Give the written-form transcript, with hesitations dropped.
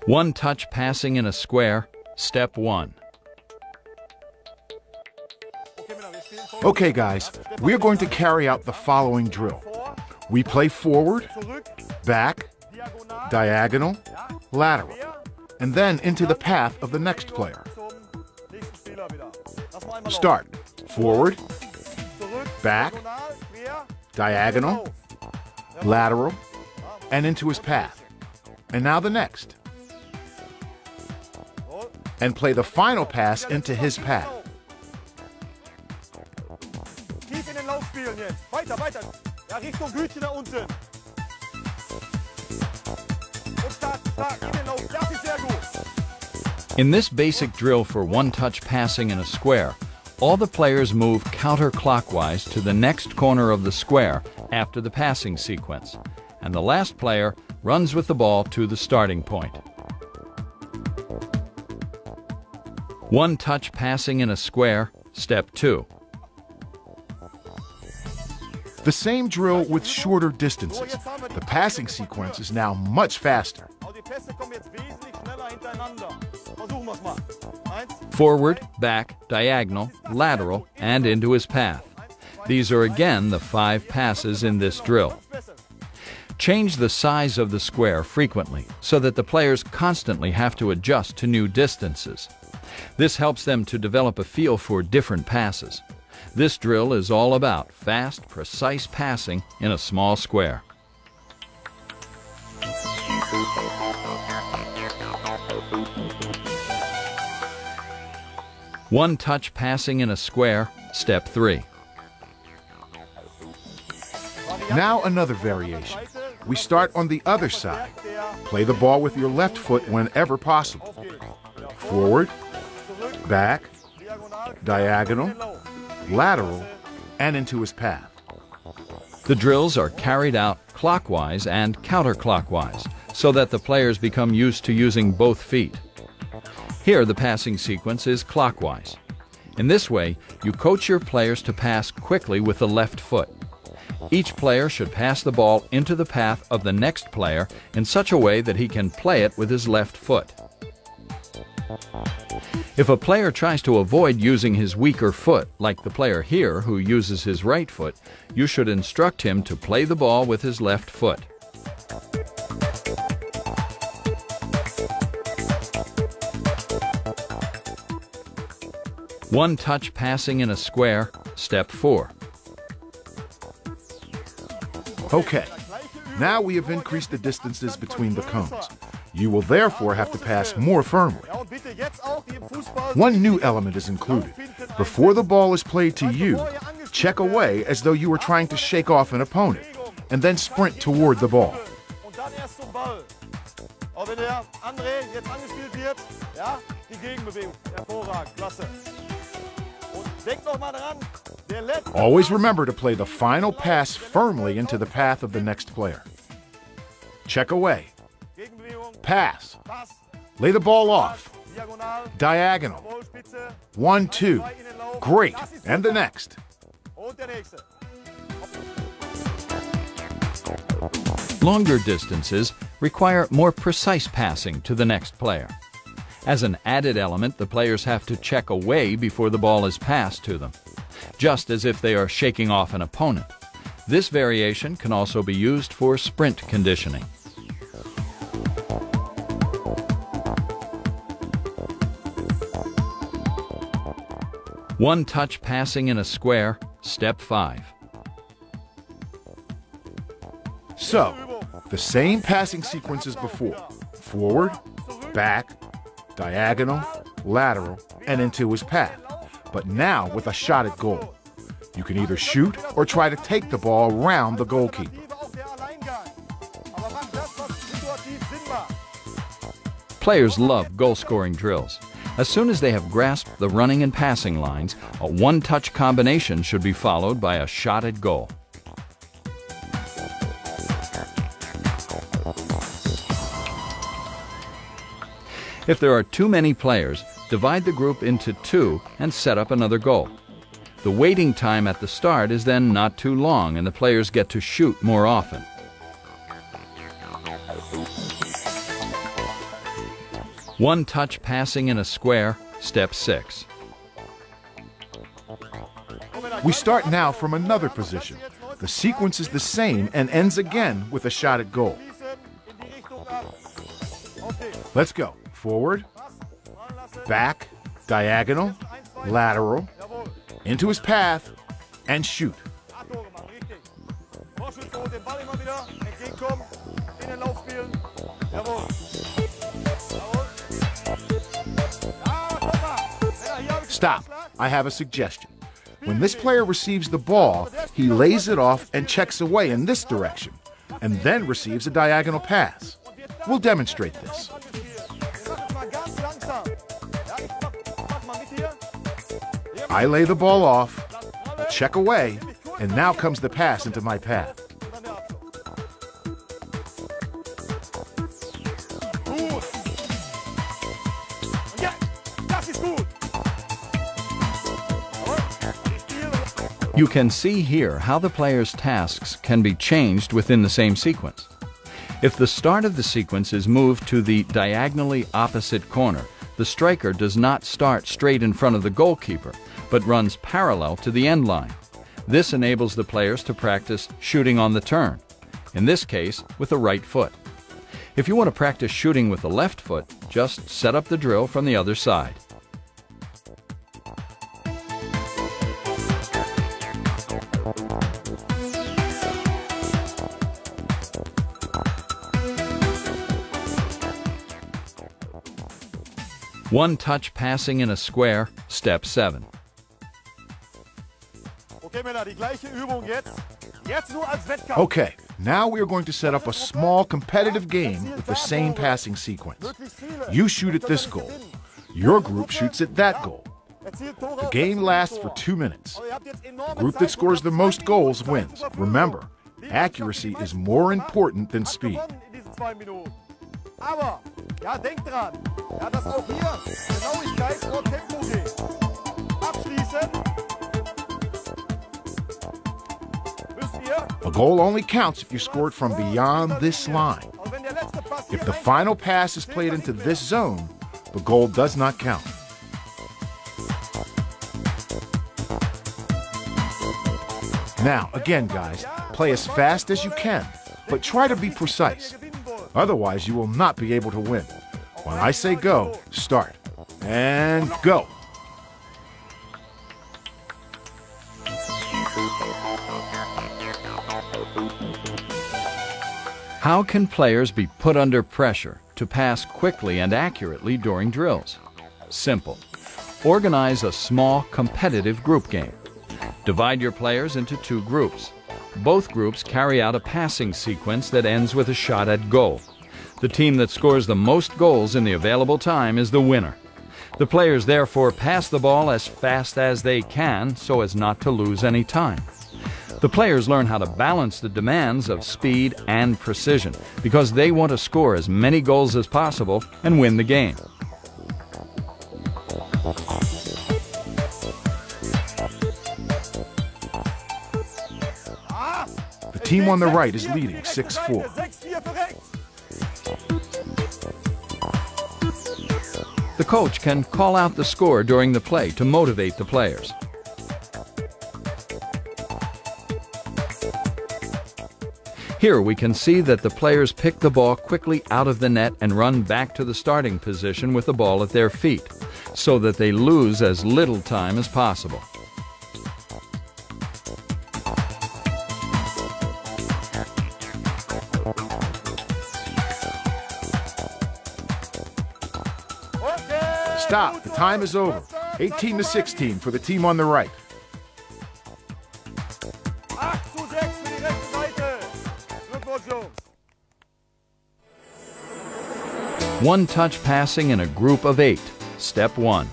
One touch passing in a square, step 1. Okay guys, we are going to carry out the following drill. We play forward, back, diagonal, lateral, and then into the path of the next player. Start. Forward, back, diagonal, lateral, and into his path. And now the next. And play the final pass into his path. Tief in den Lauf spielen jetzt. Weiter, weiter. Ja, Richtung Hütchen da unten. Und stark, stark in den Lauf. Das ist sehr gut. In this basic drill for one-touch passing in a square, all the players move counterclockwise to the next corner of the square after the passing sequence, and the last player runs with the ball to the starting point. One-touch passing in a square, step 2. The same drill with shorter distances. The passing sequence is now much faster. Forward, back, diagonal, lateral, and into his path. These are again the 5 passes in this drill. Change the size of the square frequently so that the players constantly have to adjust to new distances. This helps them to develop a feel for different passes. This drill is all about fast, precise passing in a small square. One-touch passing in a square, step 3. Now another variation. We start on the other side. Play the ball with your left foot whenever possible. Forward, back, diagonal, lateral, and into his path. The drills are carried out clockwise and counterclockwise so that the players become used to using both feet. Here the passing sequence is clockwise. In this way, you coach your players to pass quickly with the left foot. Each player should pass the ball into the path of the next player in such a way that he can play it with his left foot. If a player tries to avoid using his weaker foot, like the player here who uses his right foot, you should instruct him to play the ball with his left foot. One-touch passing in a square, step 4. Okay, now we have increased the distances between the cones. You will therefore have to pass more firmly. One new element is included. Before the ball is played to you, check away as though you were trying to shake off an opponent, and then sprint toward the ball. Always remember to play the final pass firmly into the path of the next player. Check away. Pass. Lay the ball off. Diagonal. 1, 2. Great. And the next. Longer distances require more precise passing to the next player. As an added element, the players have to check away before the ball is passed to them, just as if they are shaking off an opponent. This variation can also be used for sprint conditioning. One-touch passing in a square, step 5. So, the same passing sequence as before. Forward, back, diagonal, lateral, and into his path. But now with a shot at goal. You can either shoot or try to take the ball around the goalkeeper. Players love goal-scoring drills. As soon as they have grasped the running and passing lines, a one-touch combination should be followed by a shot at goal. If there are too many players, divide the group into 2 and set up another goal. The waiting time at the start is then not too long and the players get to shoot more often. One touch passing in a square, step 6. We start now from another position. The sequence is the same and ends again with a shot at goal. Let's go. Forward, back, diagonal, lateral, into his path, and shoot. Stop. I have a suggestion. When this player receives the ball, he lays it off and checks away in this direction, and then receives a diagonal pass. We'll demonstrate this. I lay the ball off, check away, and now comes the pass into my path. You can see here how the player's tasks can be changed within the same sequence. If the start of the sequence is moved to the diagonally opposite corner, the striker does not start straight in front of the goalkeeper, but runs parallel to the end line. This enables the players to practice shooting on the turn, in this case with the right foot. If you want to practice shooting with the left foot, just set up the drill from the other side. One touch passing in a square, step 7. Okay, now we are going to set up a small competitive game with the same passing sequence. You shoot at this goal. Your group shoots at that goal. The game lasts for 2 minutes. The group that scores the most goals wins. Remember, accuracy is more important than speed. Aber, ja, denkt dran, ja, dass auch hier Genauigkeit vor Tempo geht. Abschließen. Müsst ihr. A goal only counts if you score it from beyond this line. If the final pass is played into this zone, the goal does not count. Now, again, guys, play as fast as you can, but try to be precise. Otherwise, you will not be able to win. When I say go, start. And go. How can players be put under pressure to pass quickly and accurately during drills? Simple. Organize a small competitive group game. Divide your players into 2 groups. Both groups carry out a passing sequence that ends with a shot at goal. The team that scores the most goals in the available time is the winner. The players therefore pass the ball as fast as they can so as not to lose any time. The players learn how to balance the demands of speed and precision because they want to score as many goals as possible and win the game. The team on the right is leading 6-4. The coach can call out the score during the play to motivate the players. Here we can see that the players pick the ball quickly out of the net and run back to the starting position with the ball at their feet, so that they lose as little time as possible. Stop. The time is over. 18-16 for the team on the right. 8:6 für die rechte Seite. Glückwunsch, Jungs. One touch passing in a group of 8. Step 1.